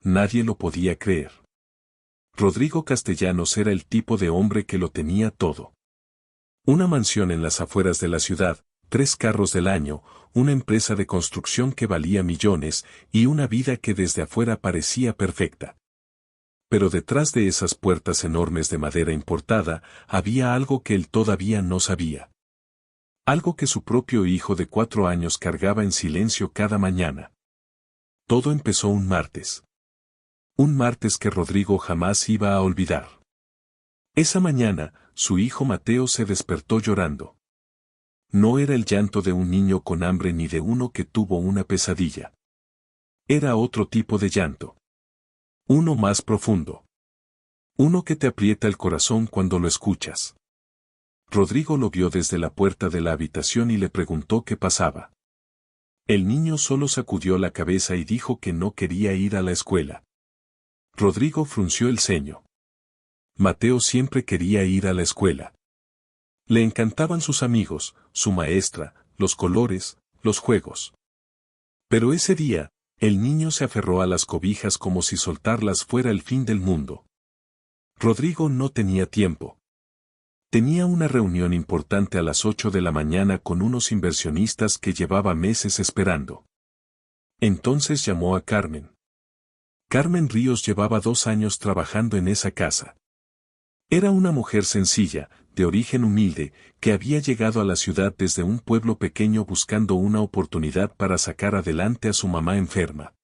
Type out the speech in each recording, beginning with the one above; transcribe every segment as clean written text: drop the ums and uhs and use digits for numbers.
Nadie lo podía creer. Rodrigo Castellanos era el tipo de hombre que lo tenía todo. Una mansión en las afueras de la ciudad, 3 carros del año, una empresa de construcción que valía millones y una vida que desde afuera parecía perfecta. Pero detrás de esas puertas enormes de madera importada, había algo que él todavía no sabía. Algo que su propio hijo de 4 años cargaba en silencio cada mañana. Todo empezó un martes. Un martes que Rodrigo jamás iba a olvidar. Esa mañana, su hijo Mateo se despertó llorando. No era el llanto de un niño con hambre ni de uno que tuvo una pesadilla. Era otro tipo de llanto. Uno más profundo. Uno que te aprieta el corazón cuando lo escuchas. Rodrigo lo vio desde la puerta de la habitación y le preguntó qué pasaba. El niño solo sacudió la cabeza y dijo que no quería ir a la escuela. Rodrigo frunció el ceño. Mateo siempre quería ir a la escuela. Le encantaban sus amigos, su maestra, los colores, los juegos. Pero ese día, el niño se aferró a las cobijas como si soltarlas fuera el fin del mundo. Rodrigo no tenía tiempo. Tenía una reunión importante a las 8 de la mañana con unos inversionistas que llevaba meses esperando. Entonces llamó a Carmen. Carmen Ríos llevaba 2 años trabajando en esa casa. Era una mujer sencilla, de origen humilde, que había llegado a la ciudad desde un pueblo pequeño buscando una oportunidad para sacar adelante a su mamá enferma.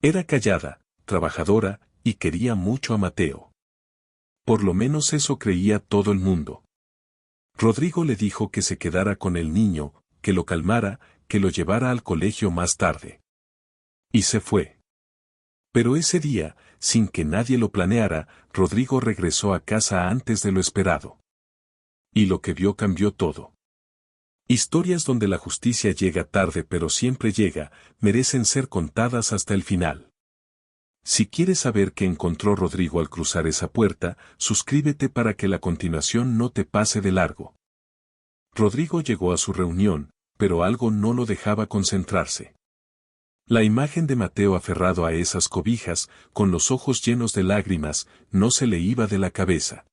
Era callada, trabajadora, y quería mucho a Mateo. Por lo menos eso creía todo el mundo. Rodrigo le dijo que se quedara con el niño, que lo calmara, que lo llevara al colegio más tarde. Y se fue. Pero ese día, sin que nadie lo planeara, Rodrigo regresó a casa antes de lo esperado. Y lo que vio cambió todo. Historias donde la justicia llega tarde pero siempre llega, merecen ser contadas hasta el final. Si quieres saber qué encontró Rodrigo al cruzar esa puerta, suscríbete para que la continuación no te pase de largo. Rodrigo llegó a su reunión, pero algo no lo dejaba concentrarse. La imagen de Mateo aferrado a esas cobijas, con los ojos llenos de lágrimas, no se le iba de la cabeza.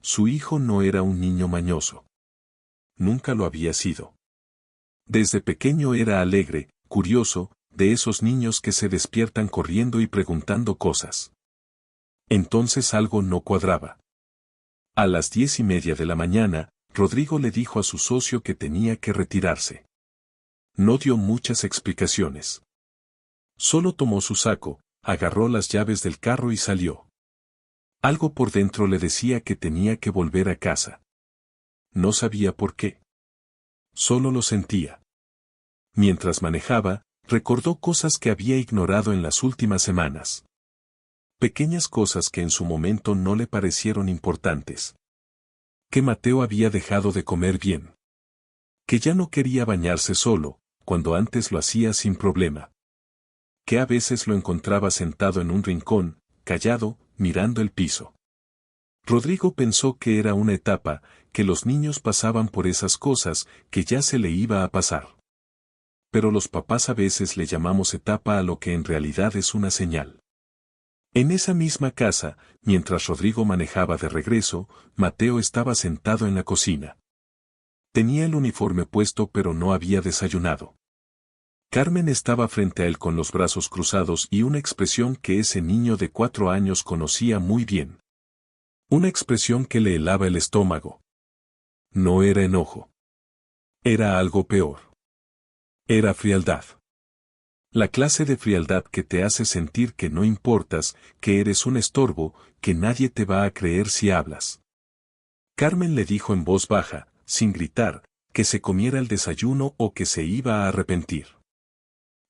Su hijo no era un niño mañoso. Nunca lo había sido. Desde pequeño era alegre, curioso, de esos niños que se despiertan corriendo y preguntando cosas. Entonces algo no cuadraba. A las 10:30 de la mañana, Rodrigo le dijo a su socio que tenía que retirarse. No dio muchas explicaciones. Solo tomó su saco, agarró las llaves del carro y salió. Algo por dentro le decía que tenía que volver a casa. No sabía por qué. Solo lo sentía. Mientras manejaba, recordó cosas que había ignorado en las últimas semanas. Pequeñas cosas que en su momento no le parecieron importantes. Que Mateo había dejado de comer bien. Que ya no quería bañarse solo, cuando antes lo hacía sin problema. Que a veces lo encontraba sentado en un rincón, callado, mirando el piso. Rodrigo pensó que era una etapa, que los niños pasaban por esas cosas, que ya se le iba a pasar. Pero los papás a veces le llamamos etapa a lo que en realidad es una señal. En esa misma casa, mientras Rodrigo manejaba de regreso, Mateo estaba sentado en la cocina. Tenía el uniforme puesto pero no había desayunado. Carmen estaba frente a él con los brazos cruzados y una expresión que ese niño de 4 años conocía muy bien. Una expresión que le helaba el estómago. No era enojo. Era algo peor. Era frialdad. La clase de frialdad que te hace sentir que no importas, que eres un estorbo, que nadie te va a creer si hablas. Carmen le dijo en voz baja, sin gritar, que se comiera el desayuno o que se iba a arrepentir.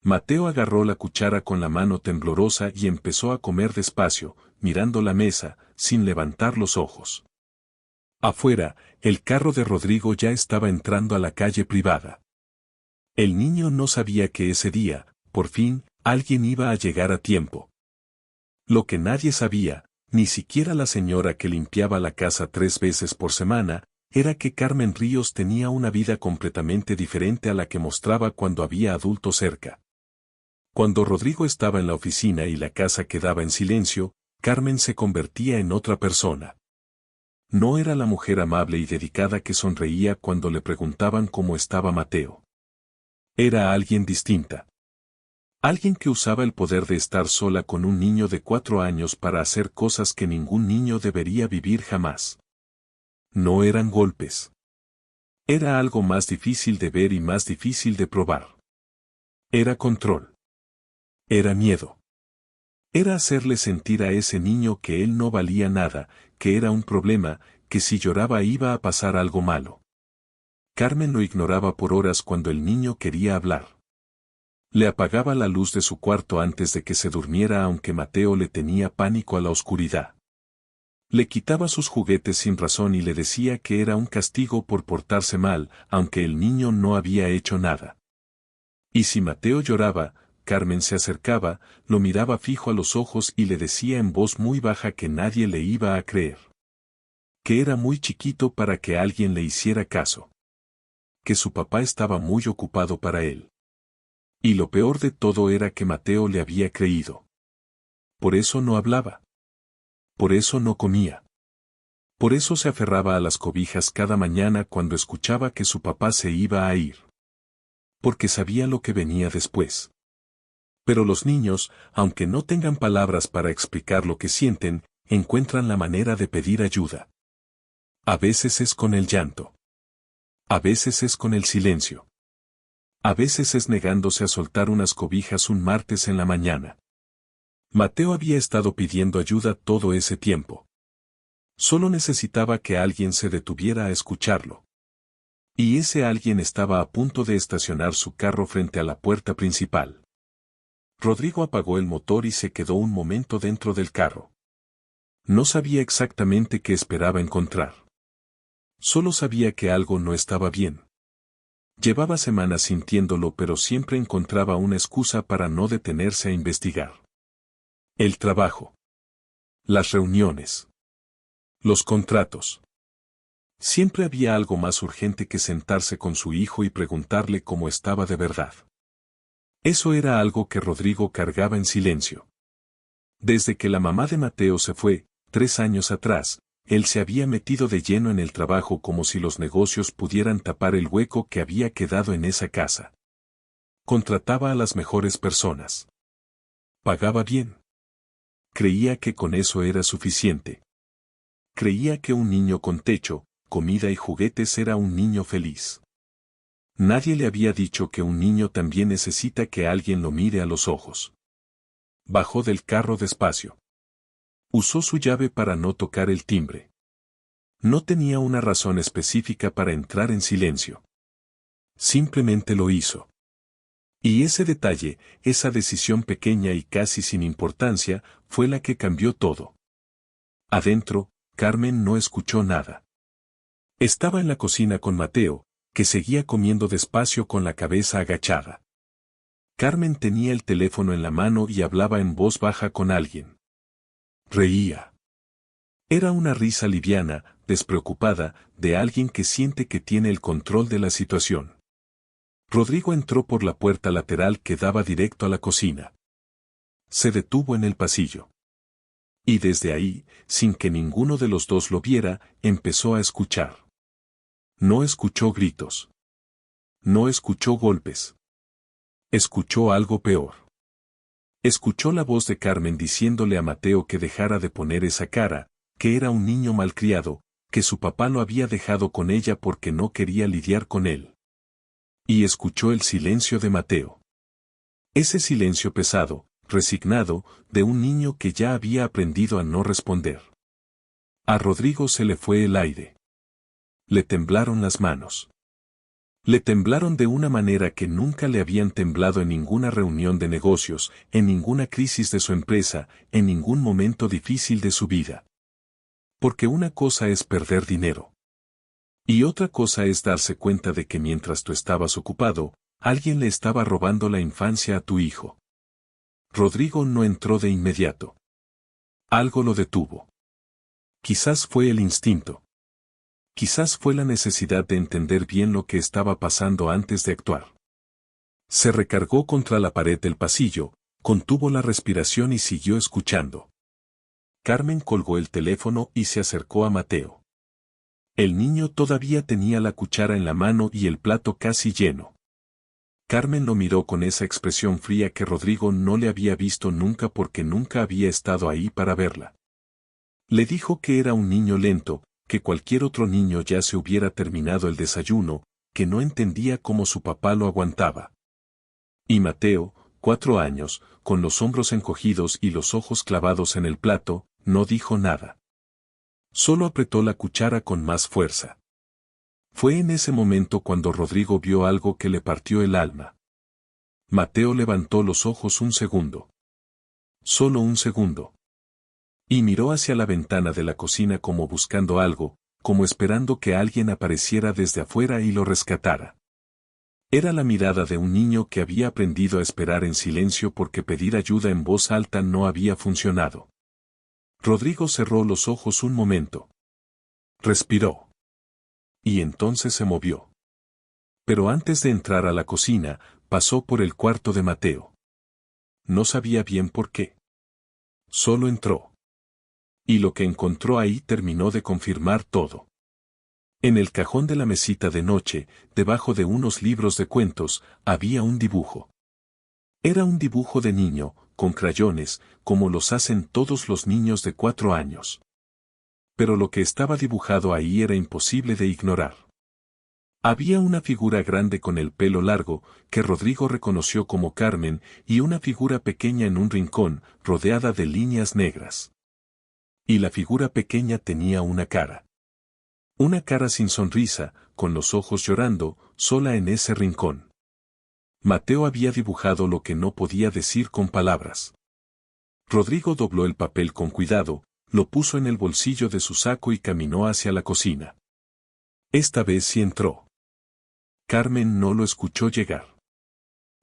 Mateo agarró la cuchara con la mano temblorosa y empezó a comer despacio, mirando la mesa, sin levantar los ojos. Afuera, el carro de Rodrigo ya estaba entrando a la calle privada. El niño no sabía que ese día, por fin, alguien iba a llegar a tiempo. Lo que nadie sabía, ni siquiera la señora que limpiaba la casa 3 veces por semana, era que Carmen Ríos tenía una vida completamente diferente a la que mostraba cuando había adultos cerca. Cuando Rodrigo estaba en la oficina y la casa quedaba en silencio, Carmen se convertía en otra persona. No era la mujer amable y dedicada que sonreía cuando le preguntaban cómo estaba Mateo. Era alguien distinta. Alguien que usaba el poder de estar sola con un niño de 4 años para hacer cosas que ningún niño debería vivir jamás. No eran golpes. Era algo más difícil de ver y más difícil de probar. Era control. Era miedo. Era hacerle sentir a ese niño que él no valía nada, que era un problema, que si lloraba iba a pasar algo malo. Carmen lo ignoraba por horas cuando el niño quería hablar. Le apagaba la luz de su cuarto antes de que se durmiera aunque Mateo le tenía pánico a la oscuridad. Le quitaba sus juguetes sin razón y le decía que era un castigo por portarse mal, aunque el niño no había hecho nada. Y si Mateo lloraba, Carmen se acercaba, lo miraba fijo a los ojos y le decía en voz muy baja que nadie le iba a creer. Que era muy chiquito para que alguien le hiciera caso. Que su papá estaba muy ocupado para él. Y lo peor de todo era que Mateo le había creído. Por eso no hablaba. Por eso no comía. Por eso se aferraba a las cobijas cada mañana cuando escuchaba que su papá se iba a ir. Porque sabía lo que venía después. Pero los niños, aunque no tengan palabras para explicar lo que sienten, encuentran la manera de pedir ayuda. A veces es con el llanto. A veces es con el silencio. A veces es negándose a soltar unas cobijas un martes en la mañana. Mateo había estado pidiendo ayuda todo ese tiempo. Solo necesitaba que alguien se detuviera a escucharlo. Y ese alguien estaba a punto de estacionar su carro frente a la puerta principal. Rodrigo apagó el motor y se quedó un momento dentro del carro. No sabía exactamente qué esperaba encontrar. Solo sabía que algo no estaba bien. Llevaba semanas sintiéndolo, pero siempre encontraba una excusa para no detenerse a investigar. El trabajo. Las reuniones. Los contratos. Siempre había algo más urgente que sentarse con su hijo y preguntarle cómo estaba de verdad. Eso era algo que Rodrigo cargaba en silencio. Desde que la mamá de Mateo se fue, 3 años atrás, él se había metido de lleno en el trabajo como si los negocios pudieran tapar el hueco que había quedado en esa casa. Contrataba a las mejores personas. Pagaba bien. Creía que con eso era suficiente. Creía que un niño con techo, comida y juguetes era un niño feliz. Nadie le había dicho que un niño también necesita que alguien lo mire a los ojos. Bajó del carro despacio. Usó su llave para no tocar el timbre. No tenía una razón específica para entrar en silencio. Simplemente lo hizo. Y ese detalle, esa decisión pequeña y casi sin importancia, fue la que cambió todo. Adentro, Carmen no escuchó nada. Estaba en la cocina con Mateo, que seguía comiendo despacio con la cabeza agachada. Carmen tenía el teléfono en la mano y hablaba en voz baja con alguien. Reía. Era una risa liviana, despreocupada, de alguien que siente que tiene el control de la situación. Rodrigo entró por la puerta lateral que daba directo a la cocina. Se detuvo en el pasillo. Y desde ahí, sin que ninguno de los dos lo viera, empezó a escuchar. No escuchó gritos. No escuchó golpes. Escuchó algo peor. Escuchó la voz de Carmen diciéndole a Mateo que dejara de poner esa cara, que era un niño malcriado, que su papá lo había dejado con ella porque no quería lidiar con él. Y escuchó el silencio de Mateo. Ese silencio pesado, resignado, de un niño que ya había aprendido a no responder. A Rodrigo se le fue el aire. Le temblaron las manos. Le temblaron de una manera que nunca le habían temblado en ninguna reunión de negocios, en ninguna crisis de su empresa, en ningún momento difícil de su vida. Porque una cosa es perder dinero. Y otra cosa es darse cuenta de que mientras tú estabas ocupado, alguien le estaba robando la infancia a tu hijo. Rodrigo no entró de inmediato. Algo lo detuvo. Quizás fue el instinto. Quizás fue la necesidad de entender bien lo que estaba pasando antes de actuar. Se recargó contra la pared del pasillo, contuvo la respiración y siguió escuchando. Carmen colgó el teléfono y se acercó a Mateo. El niño todavía tenía la cuchara en la mano y el plato casi lleno. Carmen lo miró con esa expresión fría que Rodrigo no le había visto nunca porque nunca había estado ahí para verla. Le dijo que era un niño lento, que cualquier otro niño ya se hubiera terminado el desayuno, que no entendía cómo su papá lo aguantaba. Y Mateo, 4 años, con los hombros encogidos y los ojos clavados en el plato, no dijo nada. Solo apretó la cuchara con más fuerza. Fue en ese momento cuando Rodrigo vio algo que le partió el alma. Mateo levantó los ojos un segundo. Solo un segundo. Y miró hacia la ventana de la cocina como buscando algo, como esperando que alguien apareciera desde afuera y lo rescatara. Era la mirada de un niño que había aprendido a esperar en silencio porque pedir ayuda en voz alta no había funcionado. Rodrigo cerró los ojos un momento. Respiró. Y entonces se movió. Pero antes de entrar a la cocina, pasó por el cuarto de Mateo. No sabía bien por qué. Solo entró. Y lo que encontró ahí terminó de confirmar todo. En el cajón de la mesita de noche, debajo de unos libros de cuentos, había un dibujo. Era un dibujo de niño, con crayones, como los hacen todos los niños de 4 años. Pero lo que estaba dibujado ahí era imposible de ignorar. Había una figura grande con el pelo largo, que Rodrigo reconoció como Carmen, y una figura pequeña en un rincón, rodeada de líneas negras. Y la figura pequeña tenía una cara. Una cara sin sonrisa, con los ojos llorando, sola en ese rincón. Mateo había dibujado lo que no podía decir con palabras. Rodrigo dobló el papel con cuidado, lo puso en el bolsillo de su saco y caminó hacia la cocina. Esta vez sí entró. Carmen no lo escuchó llegar.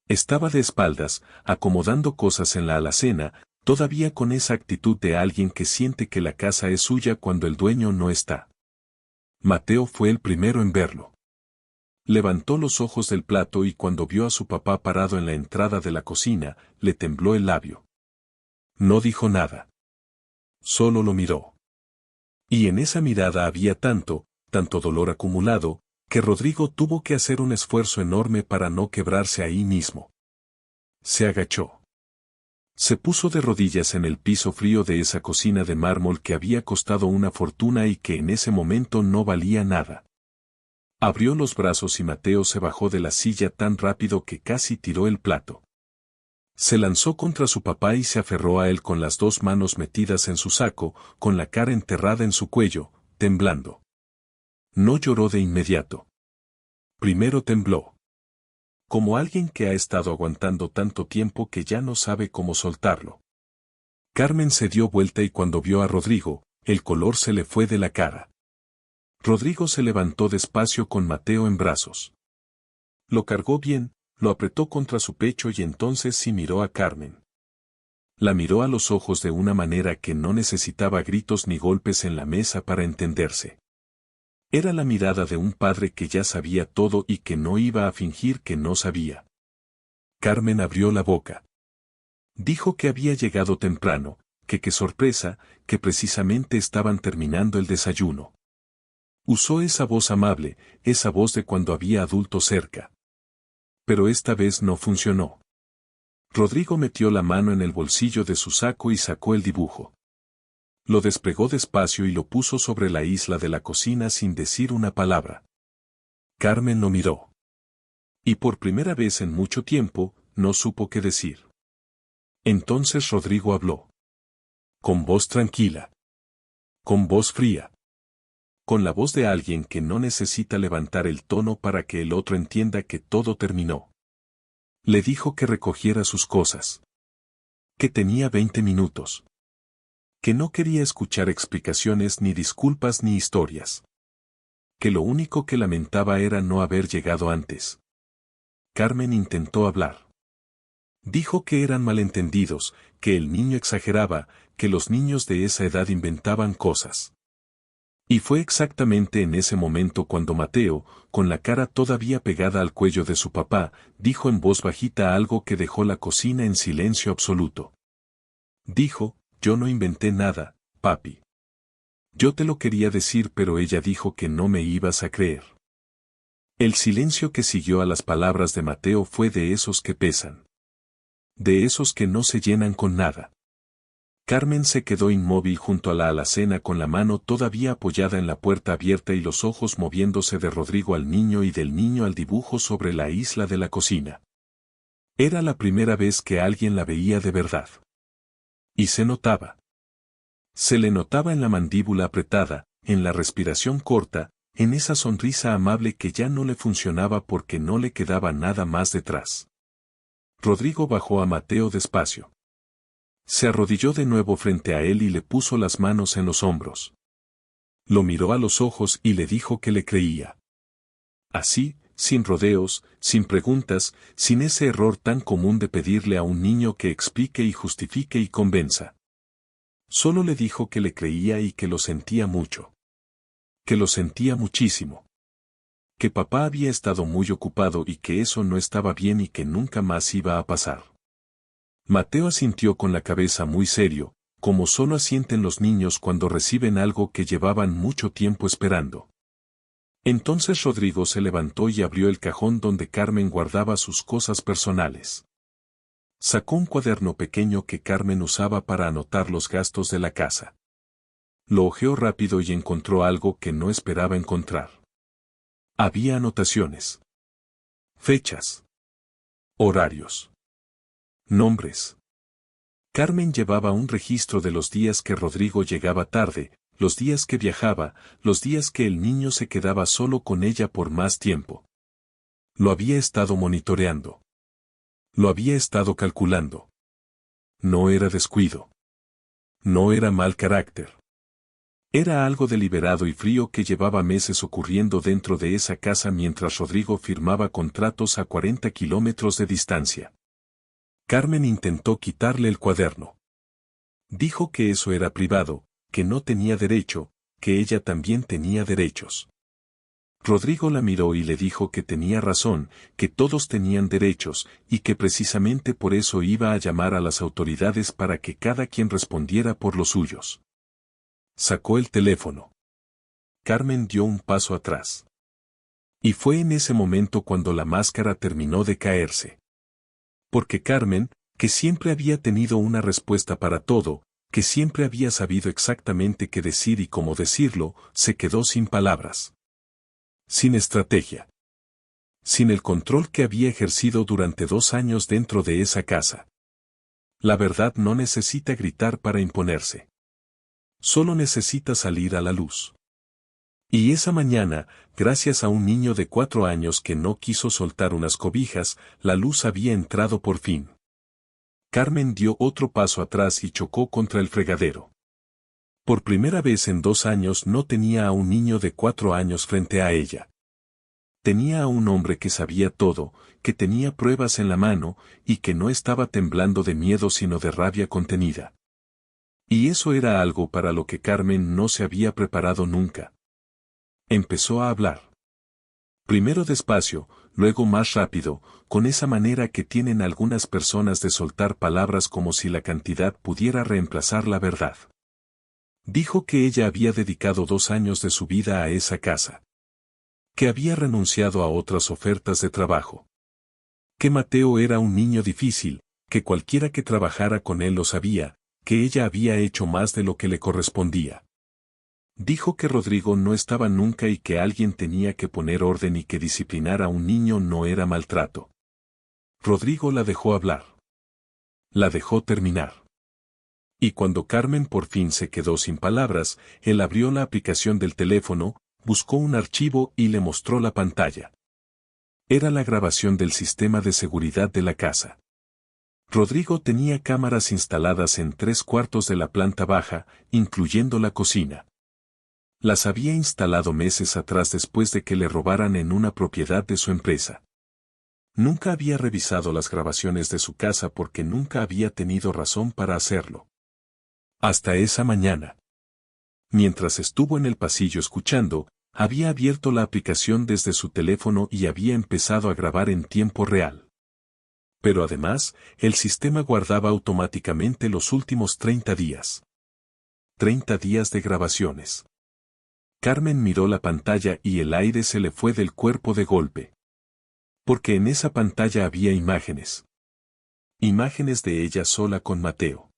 Estaba de espaldas, acomodando cosas en la alacena, todavía con esa actitud de alguien que siente que la casa es suya cuando el dueño no está. Mateo fue el primero en verlo. Levantó los ojos del plato y cuando vio a su papá parado en la entrada de la cocina, le tembló el labio. No dijo nada. Solo lo miró. Y en esa mirada había tanto dolor acumulado, que Rodrigo tuvo que hacer un esfuerzo enorme para no quebrarse ahí mismo. Se agachó. Se puso de rodillas en el piso frío de esa cocina de mármol que había costado una fortuna y que en ese momento no valía nada. Abrió los brazos y Mateo se bajó de la silla tan rápido que casi tiró el plato. Se lanzó contra su papá y se aferró a él con las 2 manos metidas en su saco, con la cara enterrada en su cuello, temblando. No lloró de inmediato. Primero tembló. Como alguien que ha estado aguantando tanto tiempo que ya no sabe cómo soltarlo. Carmen se dio vuelta y cuando vio a Rodrigo, el color se le fue de la cara. Rodrigo se levantó despacio con Mateo en brazos. Lo cargó bien, lo apretó contra su pecho y entonces sí miró a Carmen. La miró a los ojos de una manera que no necesitaba gritos ni golpes en la mesa para entenderse. Era la mirada de un padre que ya sabía todo y que no iba a fingir que no sabía. Carmen abrió la boca. Dijo que había llegado temprano, que qué sorpresa, que precisamente estaban terminando el desayuno. Usó esa voz amable, esa voz de cuando había adultos cerca. Pero esta vez no funcionó. Rodrigo metió la mano en el bolsillo de su saco y sacó el dibujo. Lo desplegó despacio y lo puso sobre la isla de la cocina sin decir una palabra. Carmen lo miró. Y por primera vez en mucho tiempo, no supo qué decir. Entonces Rodrigo habló. Con voz tranquila. Con voz fría. Con la voz de alguien que no necesita levantar el tono para que el otro entienda que todo terminó. Le dijo que recogiera sus cosas. Que tenía 20 minutos. Que no quería escuchar explicaciones ni disculpas ni historias. Que lo único que lamentaba era no haber llegado antes. Carmen intentó hablar. Dijo que eran malentendidos, que el niño exageraba, que los niños de esa edad inventaban cosas. Y fue exactamente en ese momento cuando Mateo, con la cara todavía pegada al cuello de su papá, dijo en voz bajita algo que dejó la cocina en silencio absoluto. Dijo, yo no inventé nada, papi. Yo te lo quería decir, pero ella dijo que no me ibas a creer. El silencio que siguió a las palabras de Mateo fue de esos que pesan. De esos que no se llenan con nada. Carmen se quedó inmóvil junto a la alacena con la mano todavía apoyada en la puerta abierta y los ojos moviéndose de Rodrigo al niño y del niño al dibujo sobre la isla de la cocina. Era la primera vez que alguien la veía de verdad. Y se notaba. Se le notaba en la mandíbula apretada, en la respiración corta, en esa sonrisa amable que ya no le funcionaba porque no le quedaba nada más detrás. Rodrigo bajó a Mateo despacio. Se arrodilló de nuevo frente a él y le puso las manos en los hombros. Lo miró a los ojos y le dijo que le creía. Así, sin rodeos, sin preguntas, sin ese error tan común de pedirle a un niño que explique y justifique y convenza. Solo le dijo que le creía y que lo sentía mucho. Que lo sentía muchísimo. Que papá había estado muy ocupado y que eso no estaba bien y que nunca más iba a pasar. Mateo asintió con la cabeza muy serio, como solo asienten los niños cuando reciben algo que llevaban mucho tiempo esperando. Entonces Rodrigo se levantó y abrió el cajón donde Carmen guardaba sus cosas personales. Sacó un cuaderno pequeño que Carmen usaba para anotar los gastos de la casa. Lo hojeó rápido y encontró algo que no esperaba encontrar. Había anotaciones. Fechas. Horarios. Nombres. Carmen llevaba un registro de los días que Rodrigo llegaba tarde, los días que viajaba, los días que el niño se quedaba solo con ella por más tiempo. Lo había estado monitoreando. Lo había estado calculando. No era descuido. No era mal carácter. Era algo deliberado y frío que llevaba meses ocurriendo dentro de esa casa mientras Rodrigo firmaba contratos a 40 kilómetros de distancia. Carmen intentó quitarle el cuaderno. Dijo que eso era privado, que no tenía derecho, que ella también tenía derechos. Rodrigo la miró y le dijo que tenía razón, que todos tenían derechos, y que precisamente por eso iba a llamar a las autoridades para que cada quien respondiera por los suyos. Sacó el teléfono. Carmen dio un paso atrás. Y fue en ese momento cuando la máscara terminó de caerse. Porque Carmen, que siempre había tenido una respuesta para todo, que siempre había sabido exactamente qué decir y cómo decirlo, se quedó sin palabras. Sin estrategia. Sin el control que había ejercido durante 2 años dentro de esa casa. La verdad no necesita gritar para imponerse. Solo necesita salir a la luz. Y esa mañana, gracias a un niño de 4 años que no quiso soltar unas cobijas, la luz había entrado por fin. Carmen dio otro paso atrás y chocó contra el fregadero. Por primera vez en 2 años no tenía a un niño de 4 años frente a ella. Tenía a un hombre que sabía todo, que tenía pruebas en la mano, y que no estaba temblando de miedo sino de rabia contenida. Y eso era algo para lo que Carmen no se había preparado nunca. Empezó a hablar. Primero despacio, luego más rápido, con esa manera que tienen algunas personas de soltar palabras como si la cantidad pudiera reemplazar la verdad. Dijo que ella había dedicado 2 años de su vida a esa casa. Que había renunciado a otras ofertas de trabajo. Que Mateo era un niño difícil, que cualquiera que trabajara con él lo sabía, que ella había hecho más de lo que le correspondía. Dijo que Rodrigo no estaba nunca y que alguien tenía que poner orden y que disciplinar a un niño no era maltrato. Rodrigo la dejó hablar. La dejó terminar. Y cuando Carmen por fin se quedó sin palabras, él abrió la aplicación del teléfono, buscó un archivo y le mostró la pantalla. Era la grabación del sistema de seguridad de la casa. Rodrigo tenía cámaras instaladas en 3/4 de la planta baja, incluyendo la cocina. Las había instalado meses atrás después de que le robaran en una propiedad de su empresa. Nunca había revisado las grabaciones de su casa porque nunca había tenido razón para hacerlo. Hasta esa mañana. Mientras estuvo en el pasillo escuchando, había abierto la aplicación desde su teléfono y había empezado a grabar en tiempo real. Pero además, el sistema guardaba automáticamente los últimos 30 días. 30 días de grabaciones. Carmen miró la pantalla y el aire se le fue del cuerpo de golpe. Porque en esa pantalla había imágenes. Imágenes de ella sola con Mateo.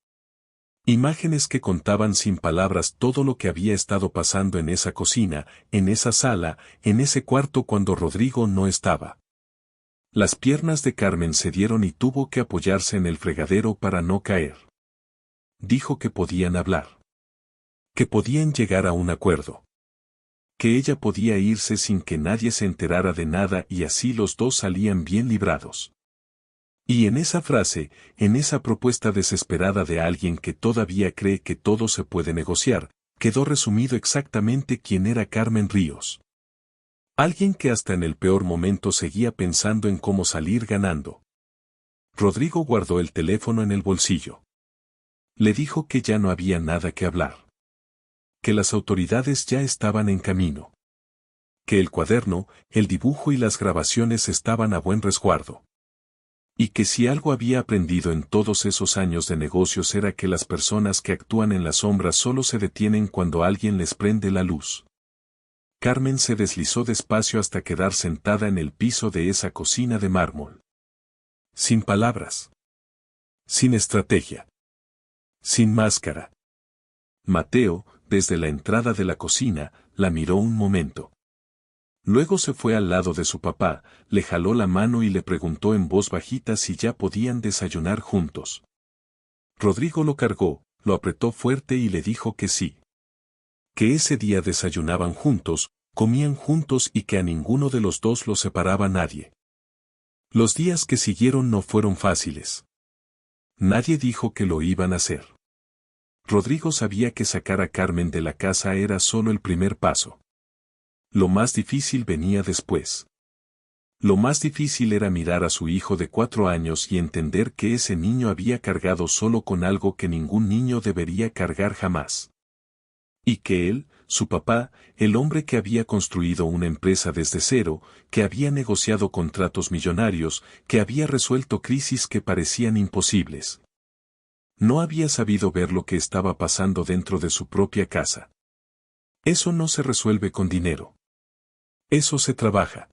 Imágenes que contaban sin palabras todo lo que había estado pasando en esa cocina, en esa sala, en ese cuarto cuando Rodrigo no estaba. Las piernas de Carmen cedieron y tuvo que apoyarse en el fregadero para no caer. Dijo que podían hablar. Que podían llegar a un acuerdo. Que ella podía irse sin que nadie se enterara de nada y así los dos salían bien librados. Y en esa frase, en esa propuesta desesperada de alguien que todavía cree que todo se puede negociar, quedó resumido exactamente quién era Carmen Ríos. Alguien que hasta en el peor momento seguía pensando en cómo salir ganando. Rodrigo guardó el teléfono en el bolsillo. Le dijo que ya no había nada que hablar. Que las autoridades ya estaban en camino. Que el cuaderno, el dibujo y las grabaciones estaban a buen resguardo. Y que si algo había aprendido en todos esos años de negocios era que las personas que actúan en las sombras solo se detienen cuando alguien les prende la luz. Carmen se deslizó despacio hasta quedar sentada en el piso de esa cocina de mármol. Sin palabras. Sin estrategia. Sin máscara. Mateo, desde la entrada de la cocina, la miró un momento. Luego se fue al lado de su papá, le jaló la mano y le preguntó en voz bajita si ya podían desayunar juntos. Rodrigo lo cargó, lo apretó fuerte y le dijo que sí. Que ese día desayunaban juntos, comían juntos y que a ninguno de los dos lo separaba nadie. Los días que siguieron no fueron fáciles. Nadie dijo que lo iban a hacer. Rodrigo sabía que sacar a Carmen de la casa era solo el primer paso. Lo más difícil venía después. Lo más difícil era mirar a su hijo de 4 años y entender que ese niño había cargado solo con algo que ningún niño debería cargar jamás. Y que él, su papá, el hombre que había construido una empresa desde cero, que había negociado contratos millonarios, que había resuelto crisis que parecían imposibles. No había sabido ver lo que estaba pasando dentro de su propia casa. Eso no se resuelve con dinero. Eso se trabaja.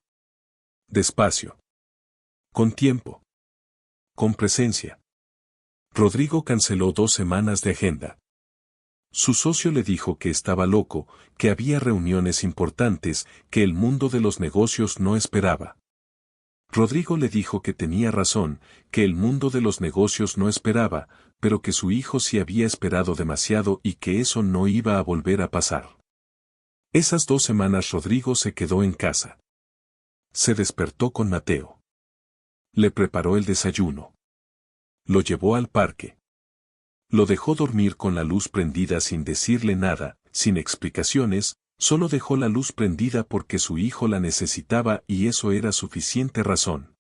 Despacio. Con tiempo. Con presencia. Rodrigo canceló 2 semanas de agenda. Su socio le dijo que estaba loco, que había reuniones importantes, que el mundo de los negocios no esperaba. Rodrigo le dijo que tenía razón, que el mundo de los negocios no esperaba, pero que su hijo sí había esperado demasiado y que eso no iba a volver a pasar. Esas 2 semanas Rodrigo se quedó en casa. Se despertó con Mateo. Le preparó el desayuno. Lo llevó al parque. Lo dejó dormir con la luz prendida sin decirle nada, sin explicaciones, solo dejó la luz prendida porque su hijo la necesitaba y eso era suficiente razón.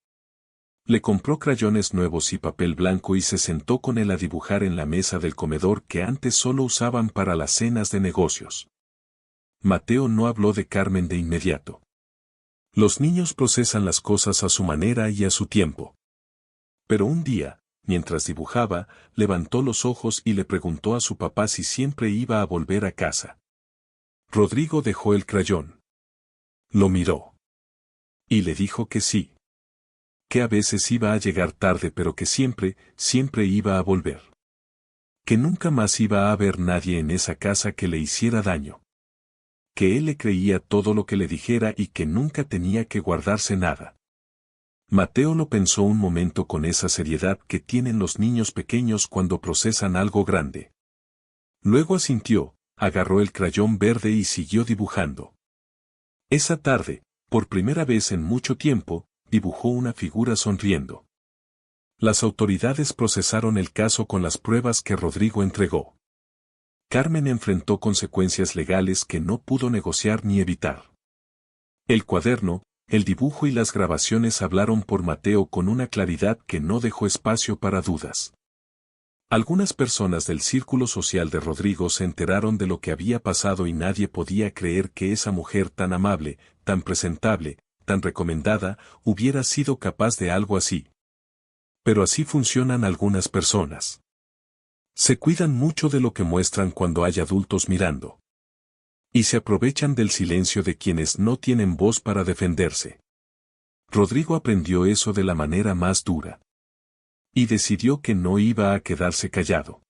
Le compró crayones nuevos y papel blanco y se sentó con él a dibujar en la mesa del comedor que antes solo usaban para las cenas de negocios. Mateo no habló de Carmen de inmediato. Los niños procesan las cosas a su manera y a su tiempo. Pero un día, mientras dibujaba, levantó los ojos y le preguntó a su papá si siempre iba a volver a casa. Rodrigo dejó el crayón. Lo miró. Y le dijo que sí. Que a veces iba a llegar tarde pero que siempre, siempre iba a volver. Que nunca más iba a haber nadie en esa casa que le hiciera daño. Que él le creía todo lo que le dijera y que nunca tenía que guardarse nada. Mateo lo pensó un momento con esa seriedad que tienen los niños pequeños cuando procesan algo grande. Luego asintió, agarró el crayón verde y siguió dibujando. Esa tarde, por primera vez en mucho tiempo, dibujó una figura sonriendo. Las autoridades procesaron el caso con las pruebas que Rodrigo entregó. Carmen enfrentó consecuencias legales que no pudo negociar ni evitar. El cuaderno, el dibujo y las grabaciones hablaron por Mateo con una claridad que no dejó espacio para dudas. Algunas personas del círculo social de Rodrigo se enteraron de lo que había pasado y nadie podía creer que esa mujer tan amable, tan presentable, tan recomendada, hubiera sido capaz de algo así. Pero así funcionan algunas personas. Se cuidan mucho de lo que muestran cuando hay adultos mirando. Y se aprovechan del silencio de quienes no tienen voz para defenderse. Rodrigo aprendió eso de la manera más dura. Y decidió que no iba a quedarse callado.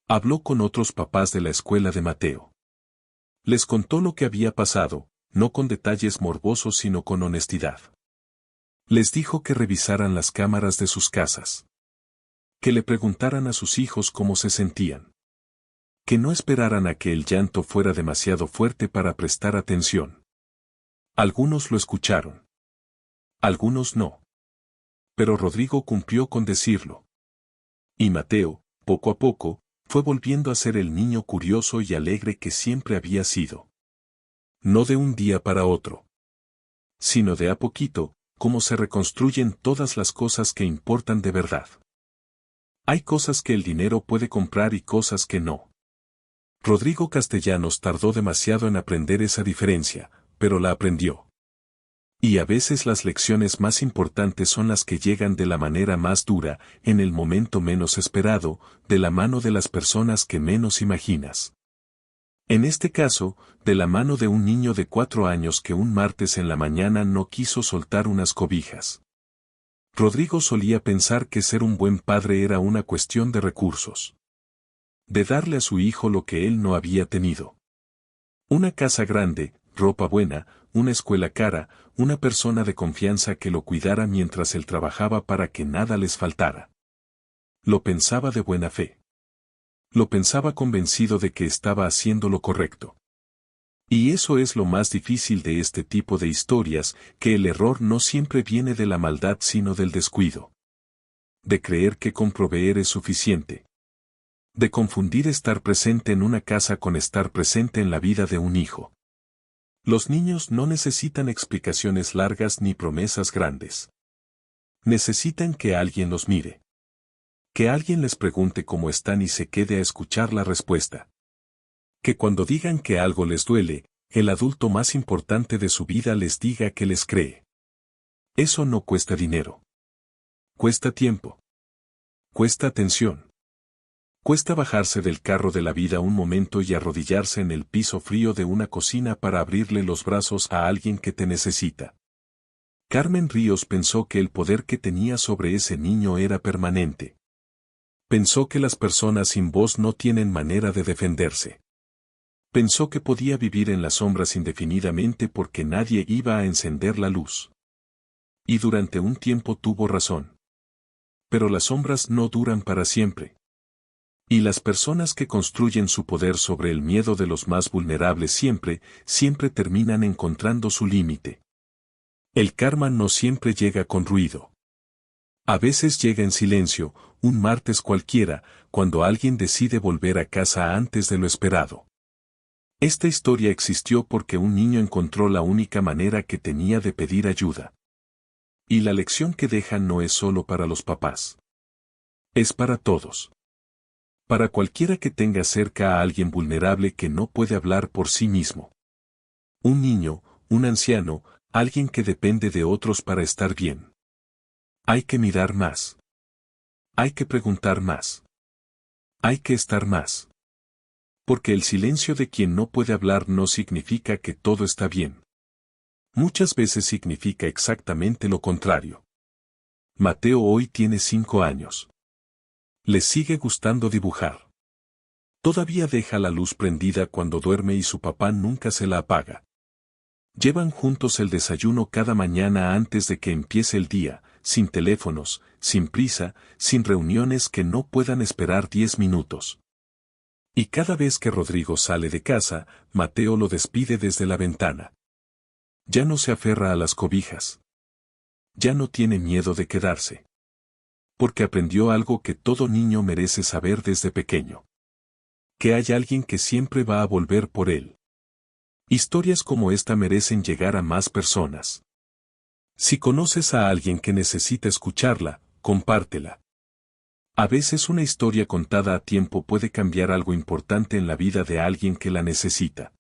Habló con otros papás de la escuela de Mateo. Les contó lo que había pasado, no con detalles morbosos sino con honestidad. Les dijo que revisaran las cámaras de sus casas. Que le preguntaran a sus hijos cómo se sentían. Que no esperaran a que el llanto fuera demasiado fuerte para prestar atención. Algunos lo escucharon. Algunos no. Pero Rodrigo cumplió con decirlo. Y Mateo, poco a poco, fue volviendo a ser el niño curioso y alegre que siempre había sido. No de un día para otro. Sino de a poquito, como se reconstruyen todas las cosas que importan de verdad. Hay cosas que el dinero puede comprar y cosas que no. Rodrigo Castellanos tardó demasiado en aprender esa diferencia, pero la aprendió. Y a veces las lecciones más importantes son las que llegan de la manera más dura, en el momento menos esperado, de la mano de las personas que menos imaginas. En este caso, de la mano de un niño de 4 años que un martes en la mañana no quiso soltar unas cobijas. Rodrigo solía pensar que ser un buen padre era una cuestión de recursos. De darle a su hijo lo que él no había tenido. Una casa grande, ropa buena, una escuela cara, una persona de confianza que lo cuidara mientras él trabajaba para que nada les faltara. Lo pensaba de buena fe. Lo pensaba convencido de que estaba haciendo lo correcto. Y eso es lo más difícil de este tipo de historias, que el error no siempre viene de la maldad sino del descuido. De creer que con proveer es suficiente. De confundir estar presente en una casa con estar presente en la vida de un hijo. Los niños no necesitan explicaciones largas ni promesas grandes. Necesitan que alguien los mire. Que alguien les pregunte cómo están y se quede a escuchar la respuesta. Que cuando digan que algo les duele, el adulto más importante de su vida les diga que les cree. Eso no cuesta dinero. Cuesta tiempo. Cuesta atención. Cuesta bajarse del carro de la vida un momento y arrodillarse en el piso frío de una cocina para abrirle los brazos a alguien que te necesita. Carmen Ríos pensó que el poder que tenía sobre ese niño era permanente. Pensó que las personas sin voz no tienen manera de defenderse. Pensó que podía vivir en las sombras indefinidamente porque nadie iba a encender la luz. Y durante un tiempo tuvo razón. Pero las sombras no duran para siempre. Y las personas que construyen su poder sobre el miedo de los más vulnerables siempre terminan encontrando su límite. El karma no siempre llega con ruido. A veces llega en silencio, un martes cualquiera, cuando alguien decide volver a casa antes de lo esperado. Esta historia existió porque un niño encontró la única manera que tenía de pedir ayuda. Y la lección que deja no es solo para los papás. Es para todos. Para cualquiera que tenga cerca a alguien vulnerable que no puede hablar por sí mismo. Un niño, un anciano, alguien que depende de otros para estar bien. Hay que mirar más. Hay que preguntar más. Hay que estar más. Porque el silencio de quien no puede hablar no significa que todo está bien. Muchas veces significa exactamente lo contrario. Mateo hoy tiene 5 años. Le sigue gustando dibujar. Todavía deja la luz prendida cuando duerme y su papá nunca se la apaga. Llevan juntos el desayuno cada mañana antes de que empiece el día, sin teléfonos, sin prisa, sin reuniones que no puedan esperar 10 minutos. Y cada vez que Rodrigo sale de casa, Mateo lo despide desde la ventana. Ya no se aferra a las cobijas. Ya no tiene miedo de quedarse. Porque aprendió algo que todo niño merece saber desde pequeño. Que hay alguien que siempre va a volver por él. Historias como esta merecen llegar a más personas. Si conoces a alguien que necesita escucharla, compártela. A veces una historia contada a tiempo puede cambiar algo importante en la vida de alguien que la necesita.